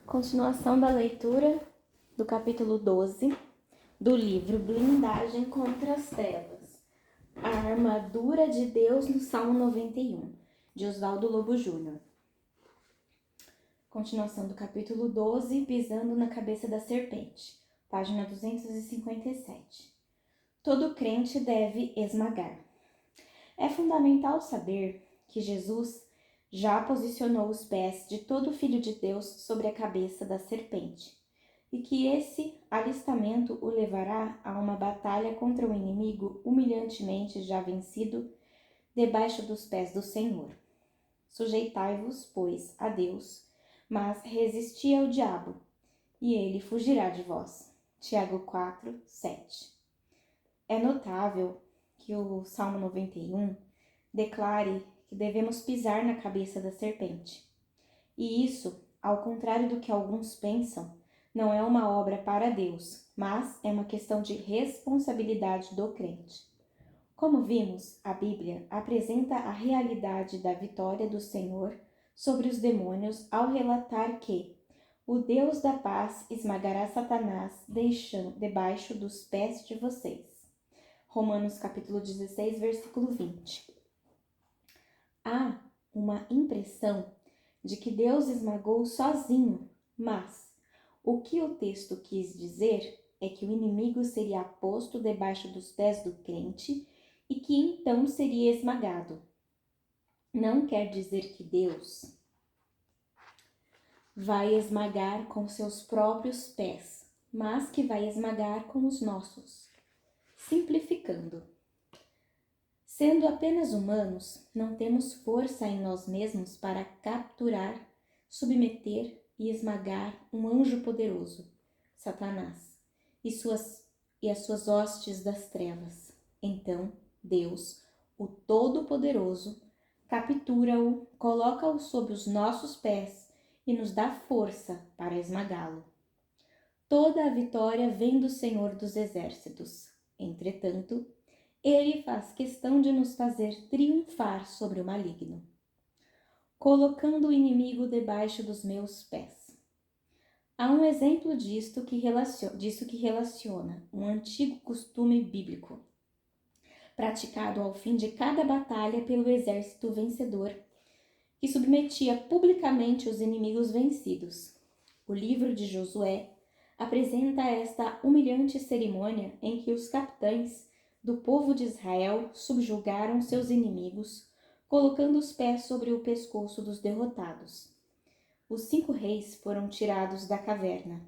Continuação da leitura do capítulo 12 do livro Blindagem contra as Trevas. A Armadura de Deus no Salmo 91, de Oswaldo Lobo Júnior. Continuação do capítulo 12, Pisando na Cabeça da Serpente, página 257. Todo crente deve esmagar. É fundamental saber que Jesus já posicionou os pés de todo filho de Deus sobre a cabeça da serpente, e que esse alistamento o levará a uma batalha contra o inimigo humilhantemente já vencido debaixo dos pés do Senhor. Sujeitai-vos, pois, a Deus, mas resisti ao diabo, e ele fugirá de vós. Tiago 4, 7. É notável que o Salmo 91 declare que devemos pisar na cabeça da serpente. E isso, ao contrário do que alguns pensam, não é uma obra para Deus, mas é uma questão de responsabilidade do crente. Como vimos, a Bíblia apresenta a realidade da vitória do Senhor sobre os demônios ao relatar que o Deus da paz esmagará Satanás debaixo dos pés de vocês. Romanos capítulo 16, versículo 20. Há uma impressão de que Deus esmagou sozinho, mas o que o texto quis dizer é que o inimigo seria posto debaixo dos pés do crente e que então seria esmagado. Não quer dizer que Deus vai esmagar com seus próprios pés, mas que vai esmagar com os nossos. Simplificando. Sendo apenas humanos, não temos força em nós mesmos para capturar, submeter e esmagar um anjo poderoso, Satanás, e as suas hostes das trevas. Então, Deus, o Todo-Poderoso, captura-o, coloca-o sob os nossos pés e nos dá força para esmagá-lo. Toda a vitória vem do Senhor dos Exércitos. Entretanto, Ele faz questão de nos fazer triunfar sobre o maligno, colocando o inimigo debaixo dos meus pés. Há um exemplo disso que relaciona um antigo costume bíblico, praticado ao fim de cada batalha pelo exército vencedor, que submetia publicamente os inimigos vencidos. O livro de Josué apresenta esta humilhante cerimônia em que os capitães do povo de Israel subjugaram seus inimigos, colocando os pés sobre o pescoço dos derrotados. Os 5 reis foram tirados da caverna.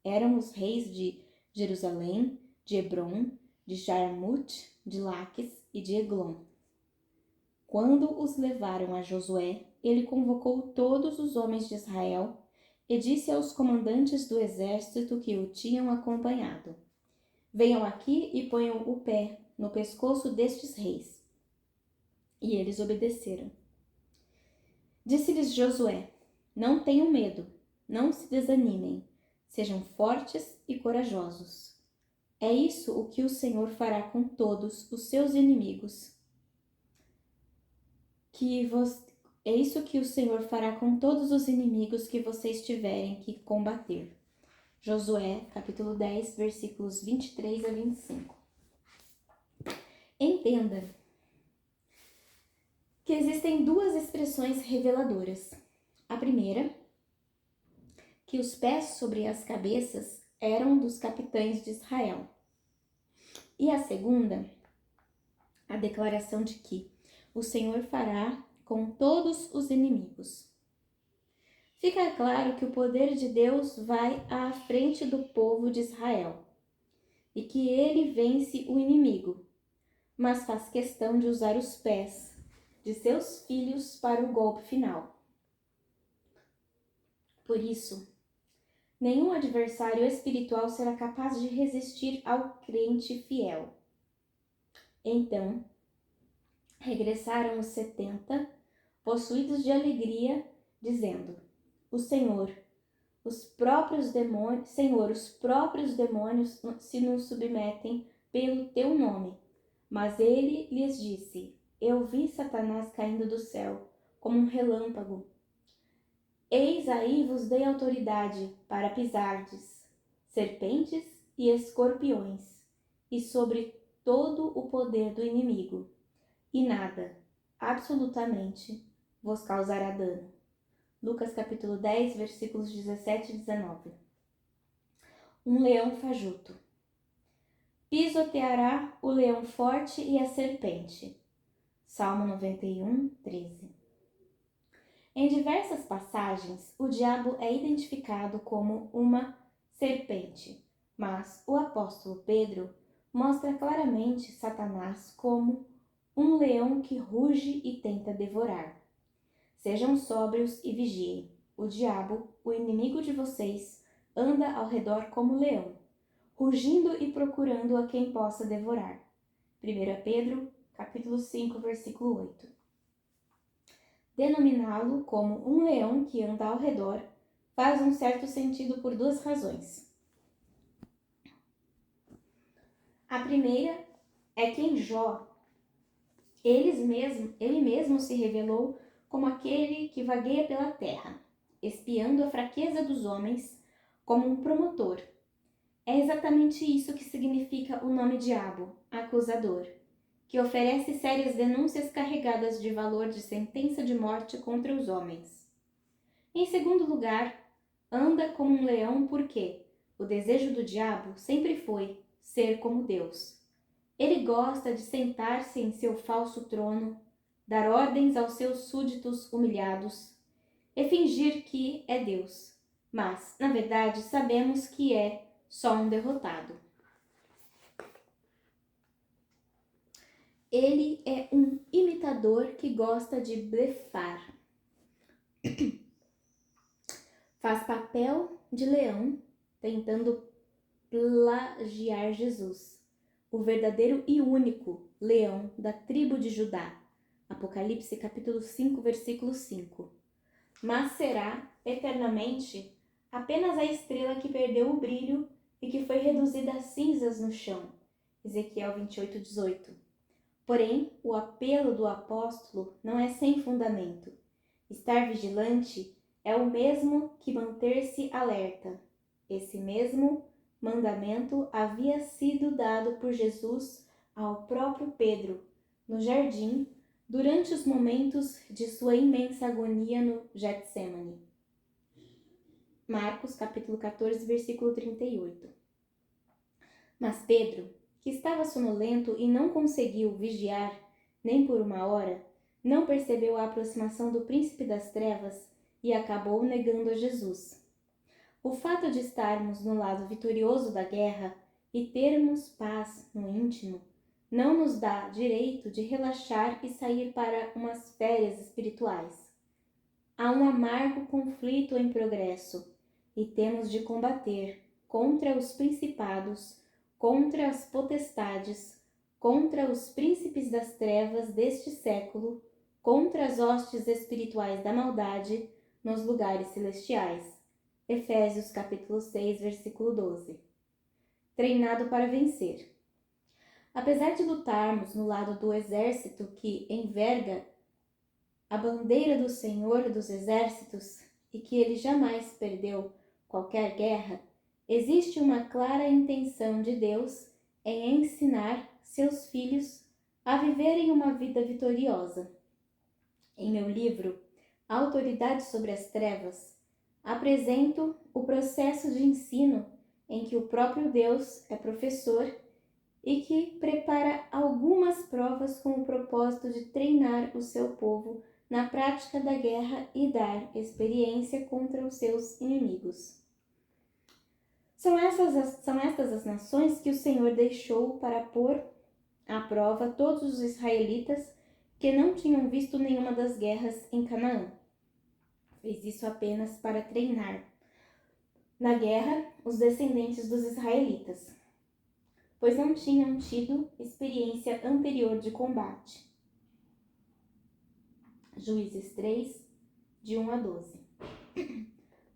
Eram os reis de Jerusalém, de Hebron, de Jarmut, de Laques e de Eglon. Quando os levaram a Josué, ele convocou todos os homens de Israel e disse aos comandantes do exército que o tinham acompanhado: venham aqui e ponham o pé no pescoço destes reis. E eles obedeceram. Disse-lhes Josué: não tenham medo, não se desanimem, sejam fortes e corajosos. É isso o que o Senhor fará com todos os seus inimigos. É isso que o Senhor fará com todos os inimigos que vocês tiverem que combater. Josué, capítulo 10, versículos 23 a 25. Entenda que existem 2 expressões reveladoras. A primeira, que os pés sobre as cabeças eram dos capitães de Israel. E a segunda, a declaração de que o Senhor fará com todos os inimigos. Fica claro que o poder de Deus vai à frente do povo de Israel e que ele vence o inimigo, mas faz questão de usar os pés de seus filhos para o golpe final. Por isso, nenhum adversário espiritual será capaz de resistir ao crente fiel. Então, regressaram os 70, possuídos de alegria, dizendo: os próprios demônios se nos submetem pelo teu nome. Mas ele lhes disse: eu vi Satanás caindo do céu como um relâmpago. Eis aí vos dei autoridade para pisardes serpentes e escorpiões, e sobre todo o poder do inimigo, e nada, absolutamente, vos causará dano. Lucas capítulo 10, versículos 17 e 19. Um leão fajuto. Pisoteará o leão forte e a serpente. Salmo 91, 13. Em diversas passagens, o diabo é identificado como uma serpente, mas o apóstolo Pedro mostra claramente Satanás como um leão que ruge e tenta devorar. Sejam sóbrios e vigiem. O diabo, o inimigo de vocês, anda ao redor como leão, rugindo e procurando a quem possa devorar. 1 Pedro, capítulo 5, versículo 8. Denominá-lo como um leão que anda ao redor faz um certo sentido por duas razões. A primeira é que em Jó, ele mesmo se revelou como aquele que vagueia pela terra, espiando a fraqueza dos homens como um promotor. É exatamente isso que significa o nome diabo, acusador, que oferece sérias denúncias carregadas de valor de sentença de morte contra os homens. Em segundo lugar, anda como um leão porque o desejo do diabo sempre foi ser como Deus. Ele gosta de sentar-se em seu falso trono, dar ordens aos seus súditos humilhados e fingir que é Deus. Mas, na verdade, sabemos que é só um derrotado. Ele é um imitador que gosta de blefar. Faz papel de leão, tentando plagiar Jesus, o verdadeiro e único leão da tribo de Judá. Apocalipse capítulo 5, versículo 5. Mas será, eternamente, apenas a estrela que perdeu o brilho e que foi reduzida a cinzas no chão. Ezequiel 28, 18. Porém, o apelo do apóstolo não é sem fundamento. Estar vigilante é o mesmo que manter-se alerta. Esse mesmo mandamento havia sido dado por Jesus ao próprio Pedro, no jardim, durante os momentos de sua imensa agonia no Getsêmani. Marcos capítulo 14, versículo 38. Mas Pedro, que estava sonolento e não conseguiu vigiar nem por uma hora, não percebeu a aproximação do príncipe das trevas e acabou negando a Jesus. O fato de estarmos no lado vitorioso da guerra e termos paz no íntimo não nos dá direito de relaxar e sair para umas férias espirituais. Há um amargo conflito em progresso e temos de combater contra os principados, contra as potestades, contra os príncipes das trevas deste século, contra as hostes espirituais da maldade nos lugares celestiais. Efésios capítulo 6, versículo 12. Treinado para vencer. Apesar de lutarmos no lado do exército que enverga a bandeira do Senhor dos Exércitos e que ele jamais perdeu qualquer guerra, existe uma clara intenção de Deus em ensinar seus filhos a viverem uma vida vitoriosa. Em meu livro, Autoridade sobre as Trevas, apresento o processo de ensino em que o próprio Deus é professor e que prepara algumas provas com o propósito de treinar o seu povo na prática da guerra e dar experiência contra os seus inimigos. São estas as nações que o Senhor deixou para pôr à prova todos os israelitas que não tinham visto nenhuma das guerras em Canaã. Fez isso apenas para treinar na guerra os descendentes dos israelitas, pois não tinham tido experiência anterior de combate. Juízes 3, de 1 a 12.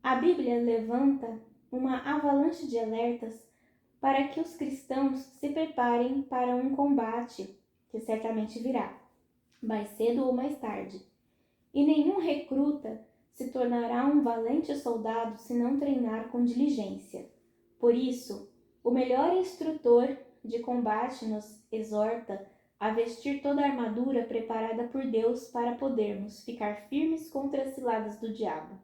A Bíblia levanta uma avalanche de alertas para que os cristãos se preparem para um combate que certamente virá, mais cedo ou mais tarde. E nenhum recruta se tornará um valente soldado se não treinar com diligência. Por isso, o melhor instrutor de combate nos exorta a vestir toda a armadura preparada por Deus para podermos ficar firmes contra as ciladas do diabo,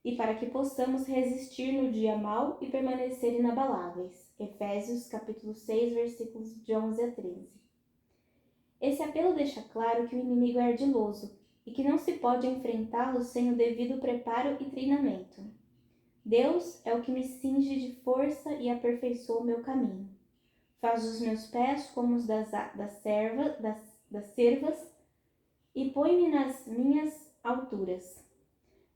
e para que possamos resistir no dia mau e permanecer inabaláveis. Efésios capítulo 6, versículos de 11 a 13. Esse apelo deixa claro que o inimigo é ardiloso e que não se pode enfrentá-lo sem o devido preparo e treinamento. Deus é o que me cinge de força e aperfeiçoa o meu caminho. Faz os meus pés como os das cervas e põe-me nas minhas alturas.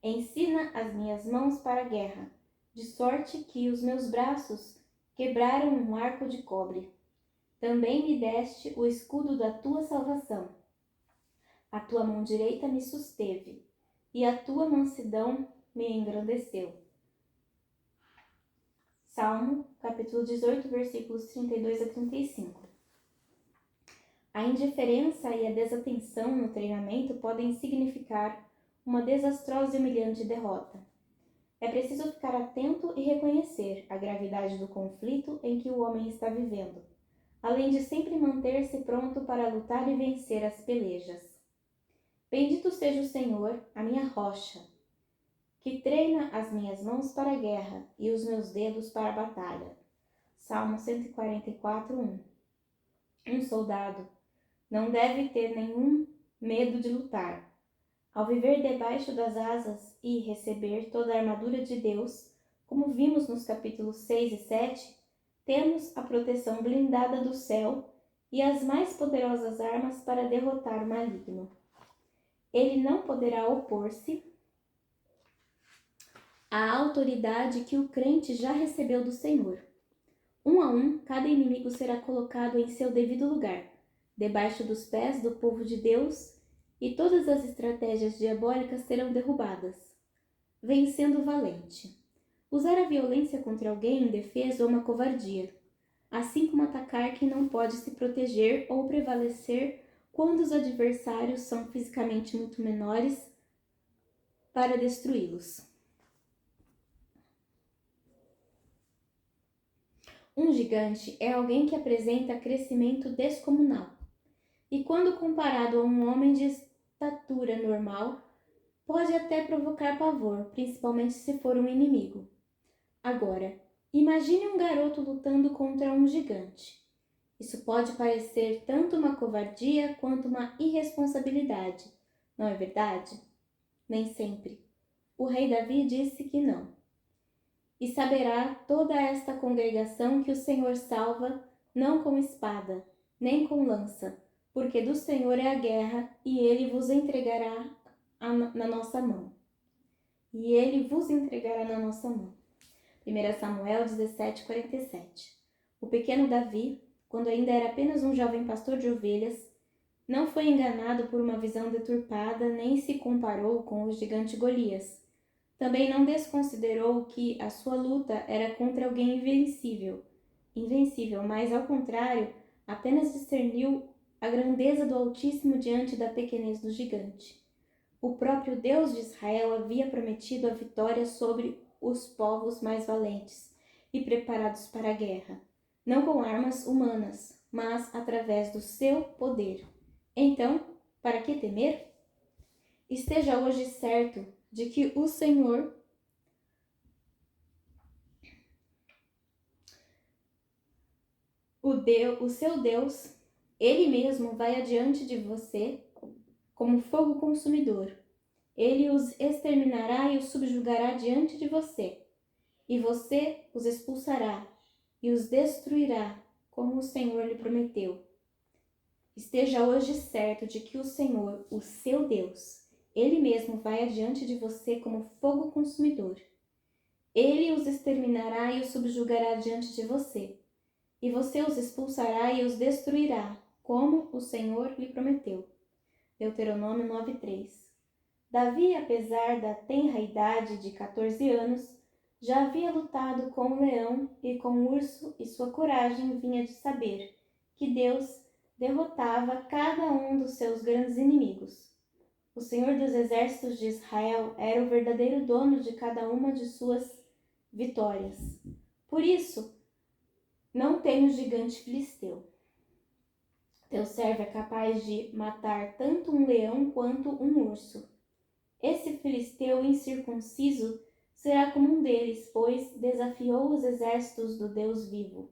Ensina as minhas mãos para a guerra, de sorte que os meus braços quebraram um arco de cobre. Também me deste o escudo da tua salvação. A tua mão direita me susteve, e a tua mansidão me engrandeceu. Salmo, capítulo 18, versículos 32 a 35. A indiferença e a desatenção no treinamento podem significar uma desastrosa e humilhante derrota. É preciso ficar atento e reconhecer a gravidade do conflito em que o homem está vivendo, além de sempre manter-se pronto para lutar e vencer as pelejas. Bendito seja o Senhor, a minha rocha, que treina as minhas mãos para a guerra e os meus dedos para a batalha. Salmo 144, 1. Um soldado não deve ter nenhum medo de lutar. Ao viver debaixo das asas e receber toda a armadura de Deus, como vimos nos capítulos 6 e 7, temos a proteção blindada do céu e as mais poderosas armas para derrotar o maligno. Ele não poderá opor-se à autoridade que o crente já recebeu do Senhor. Um a um, cada inimigo será colocado em seu devido lugar, debaixo dos pés do povo de Deus, e todas as estratégias diabólicas serão derrubadas. Vencendo o valente. Usar a violência contra alguém em defesa é uma covardia, assim como atacar quem não pode se proteger ou prevalecer quando os adversários são fisicamente muito menores para destruí-los. Um gigante é alguém que apresenta crescimento descomunal, e quando comparado a um homem de estatura normal, pode até provocar pavor, principalmente se for um inimigo. Agora, imagine um garoto lutando contra um gigante. Isso pode parecer tanto uma covardia quanto uma irresponsabilidade, não é verdade? Nem sempre. O rei Davi disse que não. E saberá toda esta congregação que o Senhor salva, não com espada, nem com lança, porque do Senhor é a guerra, e ele vos entregará na nossa mão. E ele vos entregará na nossa mão. 1 Samuel 17, 47. O pequeno Davi, quando ainda era apenas um jovem pastor de ovelhas, não foi enganado por uma visão deturpada, nem se comparou com o gigante Golias. Também não desconsiderou que a sua luta era contra alguém invencível, mas, ao contrário, apenas discerniu a grandeza do Altíssimo diante da pequenez do gigante. O próprio Deus de Israel havia prometido a vitória sobre os povos mais valentes e preparados para a guerra, não com armas humanas, mas através do seu poder. Então, para que temer? Esteja hoje certo de que o Senhor, o seu Deus, Ele mesmo vai adiante de você como fogo consumidor. Ele os exterminará e os subjugará diante de você, e você os expulsará e os destruirá, como o Senhor lhe prometeu. Esteja hoje certo de que o Senhor, o seu Deus, Ele mesmo vai adiante de você como fogo consumidor. Ele os exterminará e os subjugará diante de você, e você os expulsará e os destruirá, como o Senhor lhe prometeu. Deuteronômio 9:3. Davi, apesar da tenra idade de 14 anos, já havia lutado com o leão e com o urso, e sua coragem vinha de saber que Deus derrotava cada um dos seus grandes inimigos. O Senhor dos exércitos de Israel era o verdadeiro dono de cada uma de suas vitórias. Por isso, não tem o gigante filisteu. Teu servo é capaz de matar tanto um leão quanto um urso. Esse filisteu incircunciso será como um deles, pois desafiou os exércitos do Deus vivo.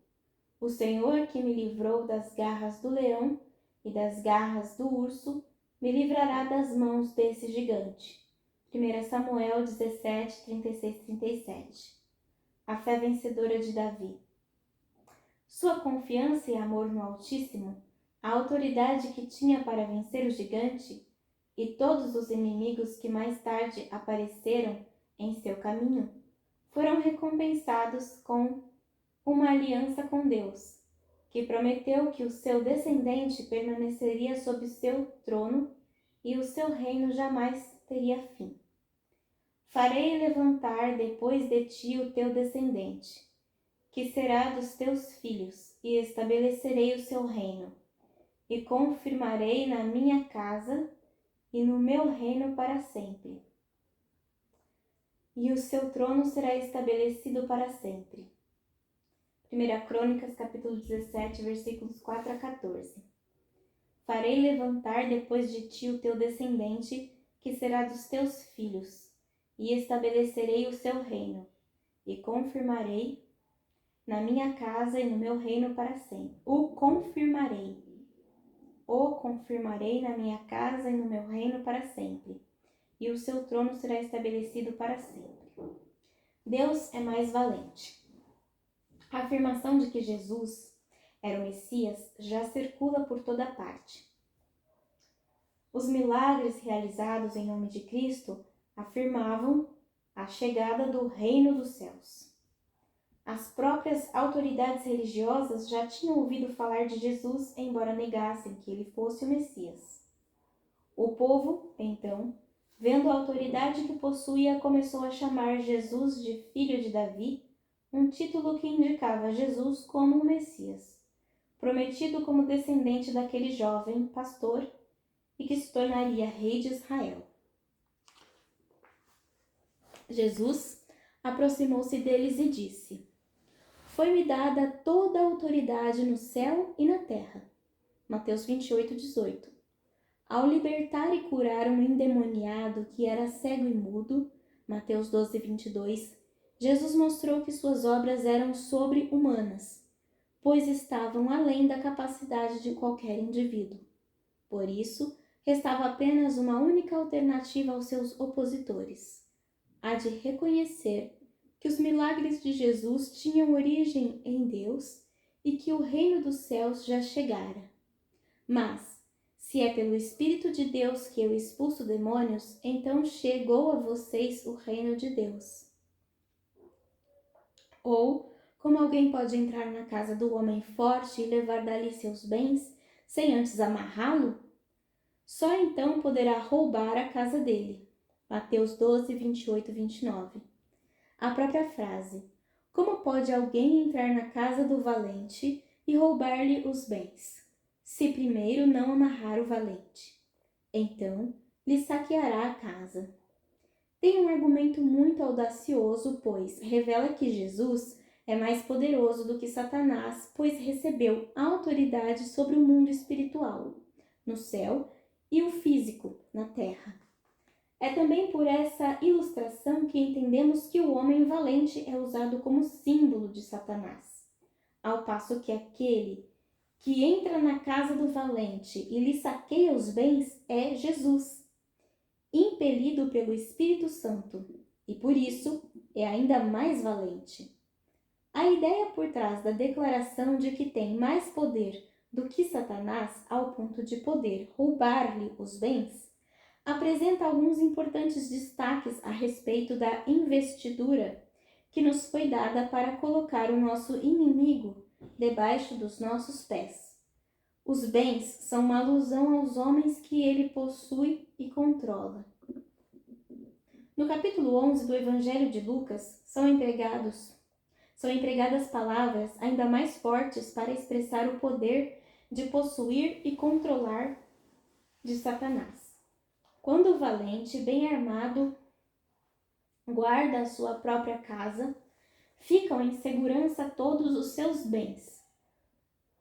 O Senhor que me livrou das garras do leão e das garras do urso, me livrará das mãos desse gigante. 1 Samuel 17, 36 e 37. A fé vencedora de Davi. Sua confiança e amor no Altíssimo, a autoridade que tinha para vencer o gigante e todos os inimigos que mais tarde apareceram em seu caminho, foram recompensados com uma aliança com Deus, que prometeu que o seu descendente permaneceria sob seu trono e o seu reino jamais teria fim. Farei levantar depois de ti o teu descendente, que será dos teus filhos, e estabelecerei o seu reino, e confirmarei na minha casa e no meu reino para sempre. E o seu trono será estabelecido para sempre. 1 Crônicas, capítulo 17, versículos 4 a 14. Farei levantar depois de ti o teu descendente, que será dos teus filhos, e estabelecerei o seu reino, e confirmarei na minha casa e no meu reino para sempre. O confirmarei na minha casa e no meu reino para sempre, e o seu trono será estabelecido para sempre. Deus é mais valente. A afirmação de que Jesus era o Messias já circula por toda parte. Os milagres realizados em nome de Cristo afirmavam a chegada do reino dos céus. As próprias autoridades religiosas já tinham ouvido falar de Jesus, embora negassem que ele fosse o Messias. O povo, então, vendo a autoridade que possuía, começou a chamar Jesus de Filho de Davi, um título que indicava Jesus como o Messias, prometido como descendente daquele jovem pastor e que se tornaria rei de Israel. Jesus aproximou-se deles e disse: Foi-me dada toda a autoridade no céu e na terra. Mateus 28, 18. Ao libertar e curar um endemoniado que era cego e mudo, Mateus 12, 22, Jesus mostrou que suas obras eram sobre-humanas, pois estavam além da capacidade de qualquer indivíduo. Por isso, restava apenas uma única alternativa aos seus opositores: a de reconhecer que os milagres de Jesus tinham origem em Deus e que o reino dos céus já chegara. Mas, se é pelo Espírito de Deus que eu expulso demônios, então chegou a vocês o reino de Deus. Ou, como alguém pode entrar na casa do homem forte e levar dali seus bens, sem antes amarrá-lo? Só então poderá roubar a casa dele. Mateus 12, 28 e 29. A própria frase: como pode alguém entrar na casa do valente e roubar-lhe os bens, se primeiro não amarrar o valente? Então lhe saqueará a casa. Tem um argumento muito audacioso, pois revela que Jesus é mais poderoso do que Satanás, pois recebeu autoridade sobre o mundo espiritual, no céu, e o físico, na terra. É também por essa ilustração que entendemos que o homem valente é usado como símbolo de Satanás, ao passo que aquele que entra na casa do valente e lhe saqueia os bens é Jesus, impelido pelo Espírito Santo, e por isso é ainda mais valente. A ideia por trás da declaração de que tem mais poder do que Satanás ao ponto de poder roubar-lhe os bens apresenta alguns importantes destaques a respeito da investidura que nos foi dada para colocar o nosso inimigo debaixo dos nossos pés. Os bens são uma alusão aos homens que ele possui e controla. No capítulo 11 do Evangelho de Lucas, são empregadas palavras ainda mais fortes para expressar o poder de possuir e controlar de Satanás. Quando o valente, bem armado, guarda a sua própria casa, ficam em segurança todos os seus bens.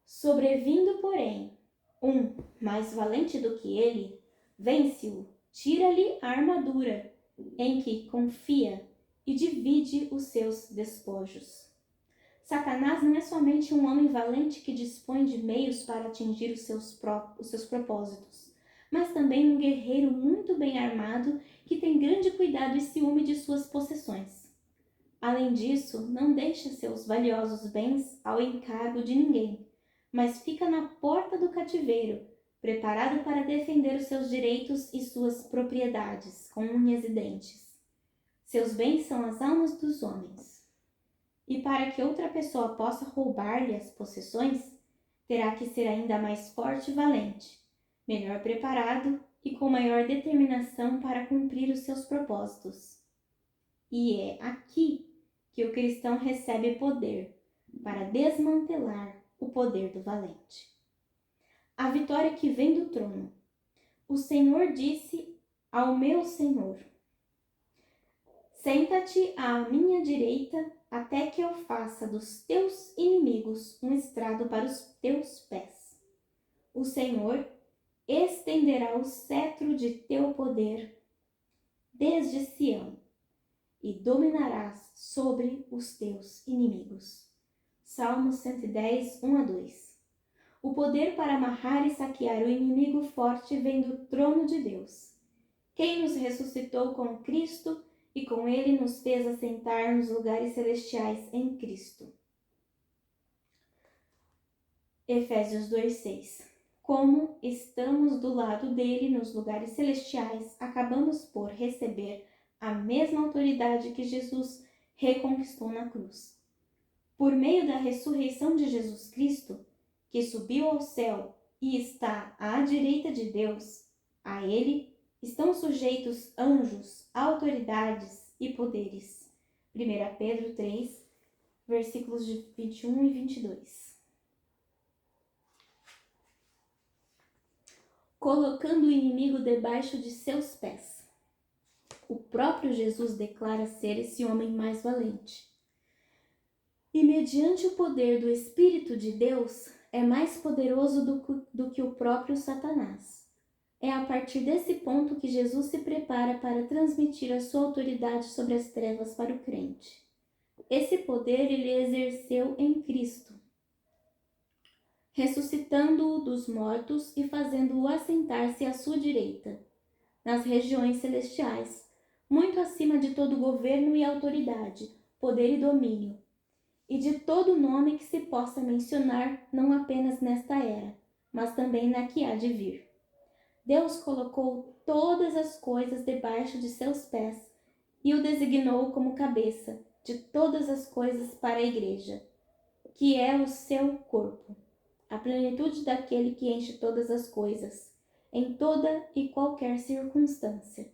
Sobrevindo, porém, um mais valente do que ele, vence-o, tira-lhe a armadura em que confia e divide os seus despojos. Satanás não é somente um homem valente que dispõe de meios para atingir os seus propósitos, mas também um guerreiro muito bem armado que tem grande cuidado e ciúme de suas possessões. Além disso, não deixa seus valiosos bens ao encargo de ninguém, mas fica na porta do cativeiro, preparado para defender os seus direitos e suas propriedades com unhas e dentes. Seus bens são as almas dos homens. E para que outra pessoa possa roubar-lhe as possessões, terá que ser ainda mais forte e valente, melhor preparado e com maior determinação para cumprir os seus propósitos. E é aqui que o cristão recebe poder para desmantelar o poder do valente. A vitória que vem do trono. O Senhor disse ao meu Senhor: senta-te à minha direita até que eu faça dos teus inimigos um estrado para os teus pés. O Senhor estenderá o cetro de teu poder desde Sião e dominarás sobre os teus inimigos. Salmo 110, 1-2. O poder para amarrar e saquear o inimigo forte vem do trono de Deus. Quem nos ressuscitou com Cristo e com ele nos fez assentar nos lugares celestiais em Cristo. Efésios 2:6. Como estamos do lado dele nos lugares celestiais, acabamos por receber a mesma autoridade que Jesus reconquistou na cruz. Por meio da ressurreição de Jesus Cristo, que subiu ao céu e está à direita de Deus, a ele estão sujeitos anjos, autoridades e poderes. 1 Pedro 3, versículos de 21 e 22. Colocando o inimigo debaixo de seus pés. O próprio Jesus declara ser esse homem mais valente. E mediante o poder do Espírito de Deus, é mais poderoso do que o próprio Satanás. É a partir desse ponto que Jesus se prepara para transmitir a sua autoridade sobre as trevas para o crente. Esse poder ele exerceu em Cristo, ressuscitando-o dos mortos e fazendo-o assentar-se à sua direita, nas regiões celestiais, muito acima de todo governo e autoridade, poder e domínio, e de todo nome que se possa mencionar, não apenas nesta era, mas também na que há de vir. Deus colocou todas as coisas debaixo de seus pés e o designou como cabeça de todas as coisas para a igreja, que é o seu corpo, a plenitude daquele que enche todas as coisas, em toda e qualquer circunstância.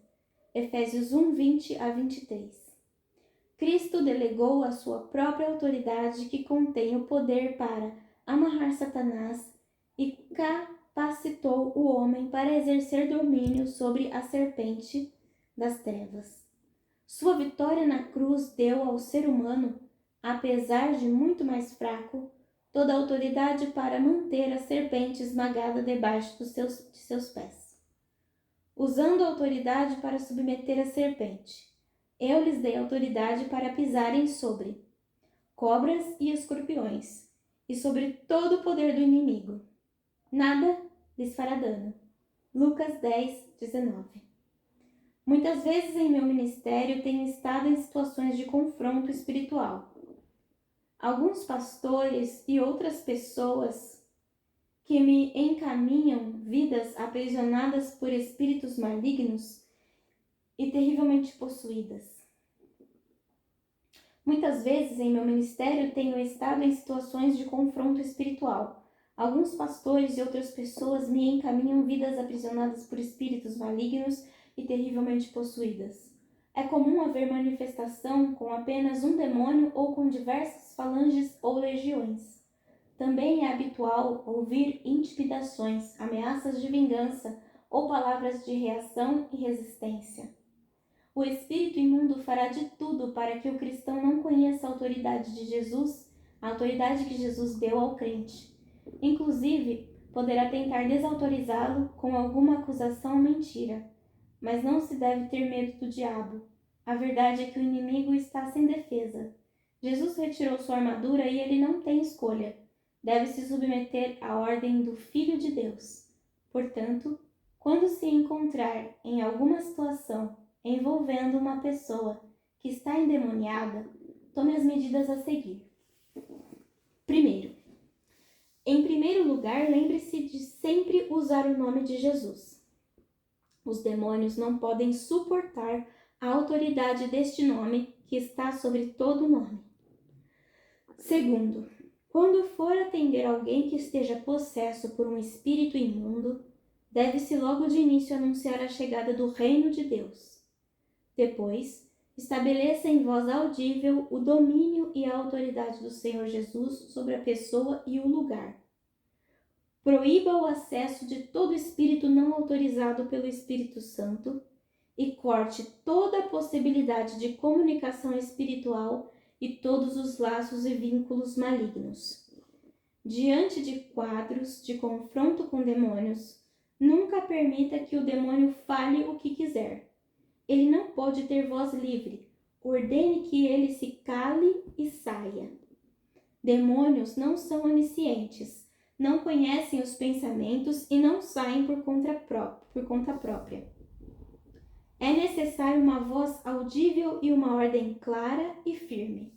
Efésios 1, 20-23. Cristo delegou a sua própria autoridade que contém o poder para amarrar Satanás e capacitou o homem para exercer domínio sobre a serpente das trevas. Sua vitória na cruz deu ao ser humano, apesar de muito mais fraco, toda a autoridade para manter a serpente esmagada debaixo de seus pés. Usando a autoridade para submeter a serpente, eu lhes dei autoridade para pisarem sobre cobras e escorpiões, e sobre todo o poder do inimigo. Nada lhes fará dano. Lucas 10, 19. Muitas vezes em meu ministério tenho estado em situações de confronto espiritual. Alguns pastores e outras pessoas que me encaminham vidas aprisionadas por espíritos malignos e terrivelmente possuídas. Muitas vezes em meu ministério tenho estado em situações de confronto espiritual. Alguns pastores e outras pessoas me encaminham vidas aprisionadas por espíritos malignos e terrivelmente possuídas. É comum haver manifestação com apenas um demônio ou com diversas falanges ou legiões. Também é habitual ouvir intimidações, ameaças de vingança ou palavras de reação e resistência. O espírito imundo fará de tudo para que o cristão não conheça a autoridade de Jesus, a autoridade que Jesus deu ao crente. Inclusive, poderá tentar desautorizá-lo com alguma acusação ou mentira. Mas não se deve ter medo do diabo. A verdade é que o inimigo está sem defesa. Jesus retirou sua armadura e ele não tem escolha. Deve se submeter à ordem do Filho de Deus. Portanto, quando se encontrar em alguma situação envolvendo uma pessoa que está endemoniada, tome as medidas a seguir. Em primeiro lugar, lembre-se de sempre usar o nome de Jesus. Os demônios não podem suportar a autoridade deste nome que está sobre todo nome. Segundo, quando for atender alguém que esteja possesso por um espírito imundo, deve-se logo de início anunciar a chegada do reino de Deus. Depois, estabeleça em voz audível o domínio e a autoridade do Senhor Jesus sobre a pessoa e o lugar. Proíba o acesso de todo espírito não autorizado pelo Espírito Santo e corte toda a possibilidade de comunicação espiritual e todos os laços e vínculos malignos. Diante de quadros de confronto com demônios, nunca permita que o demônio fale o que quiser. Ele não pode ter voz livre. Ordene que ele se cale e saia. Demônios não são oniscientes, não conhecem os pensamentos e não saem por conta própria. É necessário uma voz audível e uma ordem clara e firme.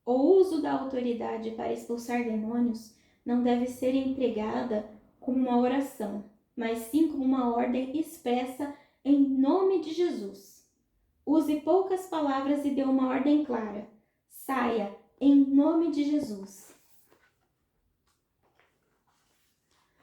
O uso da autoridade para expulsar demônios não deve ser empregada como uma oração, mas sim como uma ordem expressa em nome de Jesus. Use poucas palavras e dê uma ordem clara. Saia em nome de Jesus.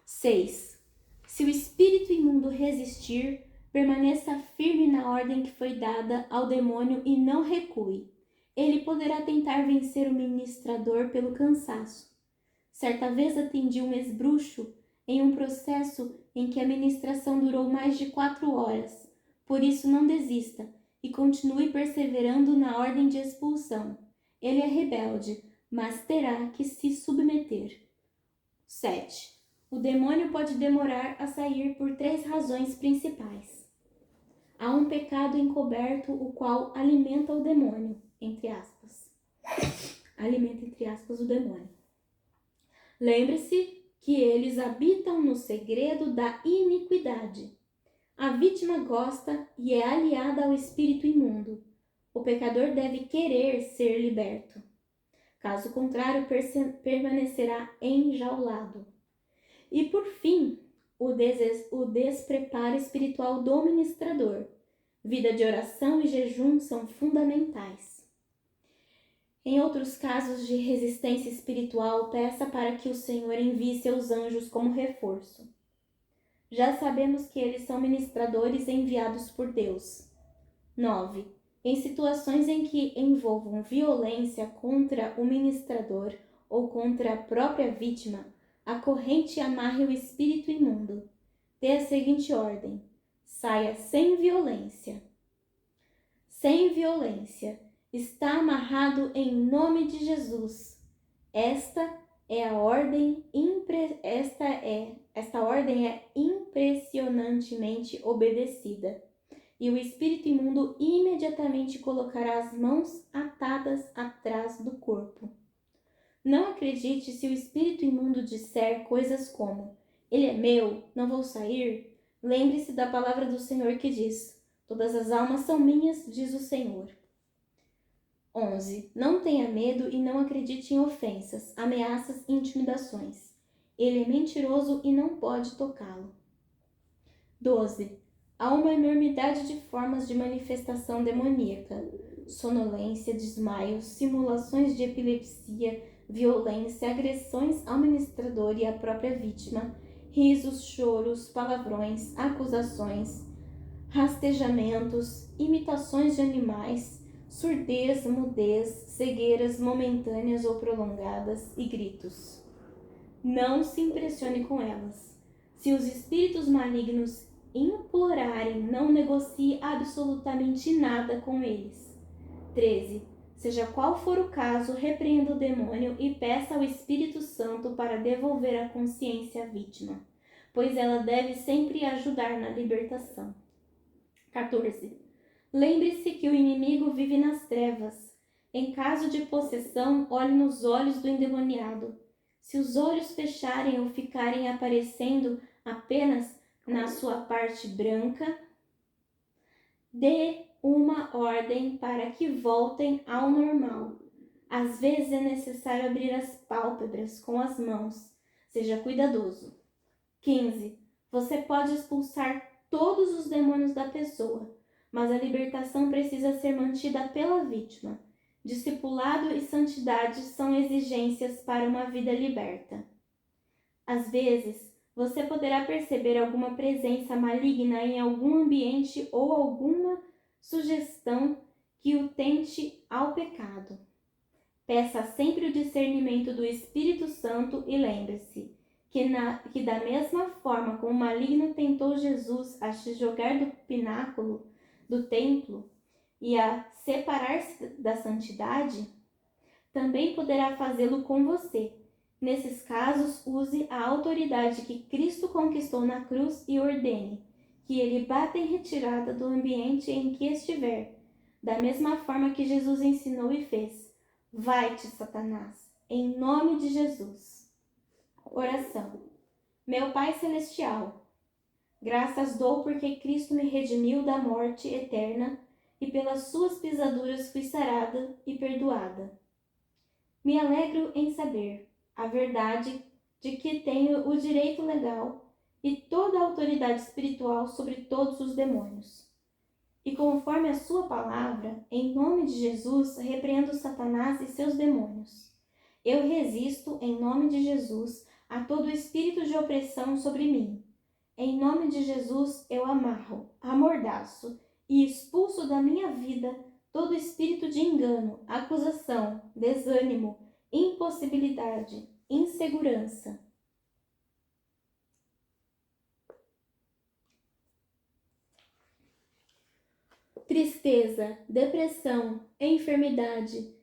6. Se o espírito imundo resistir, permaneça firme na ordem que foi dada ao demônio e não recue. Ele poderá tentar vencer o ministrador pelo cansaço. Certa vez atendi um ex-bruxo em um processo em que a ministração durou mais de 4 horas. Por isso, não desista e continue perseverando na ordem de expulsão. Ele é rebelde, mas terá que se submeter. 7. O demônio pode demorar a sair por 3 razões principais. Há um pecado encoberto, o qual alimenta o demônio, entre aspas. Alimenta, entre aspas, o demônio. Lembre-se que eles habitam no segredo da iniquidade. A vítima gosta e é aliada ao espírito imundo. O pecador deve querer ser liberto. Caso contrário, permanecerá enjaulado. E por fim, o despreparo espiritual do ministrador. Vida de oração e jejum são fundamentais. Em outros casos de resistência espiritual, peça para que o Senhor envie seus anjos como reforço. Já sabemos que eles são ministradores enviados por Deus. 9. Em situações em que envolvam violência contra o ministrador ou contra a própria vítima, a corrente amarre o espírito imundo. Dê a seguinte ordem: saia sem violência. Sem violência. Está amarrado em nome de Jesus. Esta ordem é impressionantemente obedecida. E o espírito imundo imediatamente colocará as mãos atadas atrás do corpo. Não acredite se o espírito imundo disser coisas como: ele é meu, não vou sair. Lembre-se da palavra do Senhor que diz: todas as almas são minhas, diz o Senhor. 11. Não tenha medo e não acredite em ofensas, ameaças e intimidações. Ele é mentiroso e não pode tocá-lo. 12. Há uma enormidade de formas de manifestação demoníaca: sonolência, desmaios, simulações de epilepsia, violência, agressões ao ministrador e à própria vítima, risos, choros, palavrões, acusações, rastejamentos, imitações de animais, surdez, mudez, cegueiras momentâneas ou prolongadas e gritos. Não se impressione com elas. Se os espíritos malignos implorarem, não negocie absolutamente nada com eles. 13. Seja qual for o caso, repreenda o demônio e peça ao Espírito Santo para devolver a consciência à vítima, pois ela deve sempre ajudar na libertação. 14. Lembre-se que o inimigo vive nas trevas. Em caso de possessão, olhe nos olhos do endemoniado. Se os olhos fecharem ou ficarem aparecendo apenas na sua parte branca, dê uma ordem para que voltem ao normal. Às vezes é necessário abrir as pálpebras com as mãos. Seja cuidadoso. 15. Você pode expulsar todos os demônios da pessoa, mas a libertação precisa ser mantida pela vítima. Discipulado e santidade são exigências para uma vida liberta. Às vezes, você poderá perceber alguma presença maligna em algum ambiente ou alguma sugestão que o tente ao pecado. Peça sempre o discernimento do Espírito Santo e lembre-se que da mesma forma como o maligno tentou Jesus a se jogar do pináculo do templo e a separar-se da santidade, também poderá fazê-lo com você. Nesses casos, use a autoridade que Cristo conquistou na cruz e ordene que ele bata em retirada do ambiente em que estiver, da mesma forma que Jesus ensinou e fez. Vai-te, Satanás, em nome de Jesus. Oração. Meu Pai Celestial, graças dou porque Cristo me redimiu da morte eterna e pelas suas pisaduras fui sarada e perdoada. Me alegro em saber a verdade de que tenho o direito legal e toda a autoridade espiritual sobre todos os demônios. E conforme a sua palavra, em nome de Jesus, repreendo Satanás e seus demônios. Eu resisto, em nome de Jesus, a todo espírito de opressão sobre mim. Em nome de Jesus, eu amarro, amordaço e expulso da minha vida todo espírito de engano, acusação, desânimo, impossibilidade, insegurança. Tristeza, depressão, enfermidade,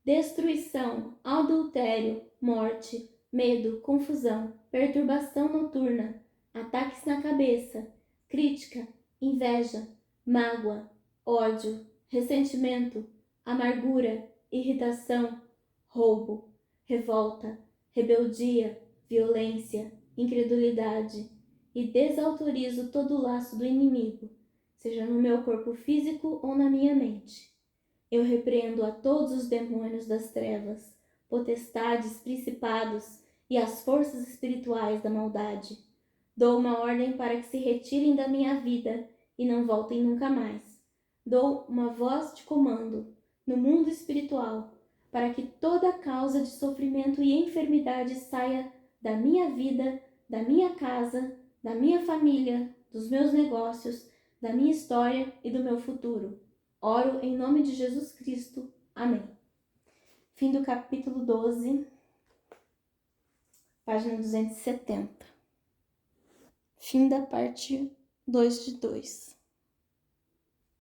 destruição, adultério, morte, medo, confusão, perturbação noturna, ataques na cabeça, crítica, inveja, mágoa, ódio, ressentimento, amargura, irritação, roubo, revolta, rebeldia, violência, incredulidade, e desautorizo todo o laço do inimigo, seja no meu corpo físico ou na minha mente. Eu repreendo a todos os demônios das trevas, potestades, principados e as forças espirituais da maldade. Dou uma ordem para que se retirem da minha vida e não voltem nunca mais. Dou uma voz de comando no mundo espiritual para que toda causa de sofrimento e enfermidade saia da minha vida, da minha casa, da minha família, dos meus negócios, da minha história e do meu futuro. Oro em nome de Jesus Cristo. Amém. Fim do capítulo 12, página 270. Fim da parte 2 de 2.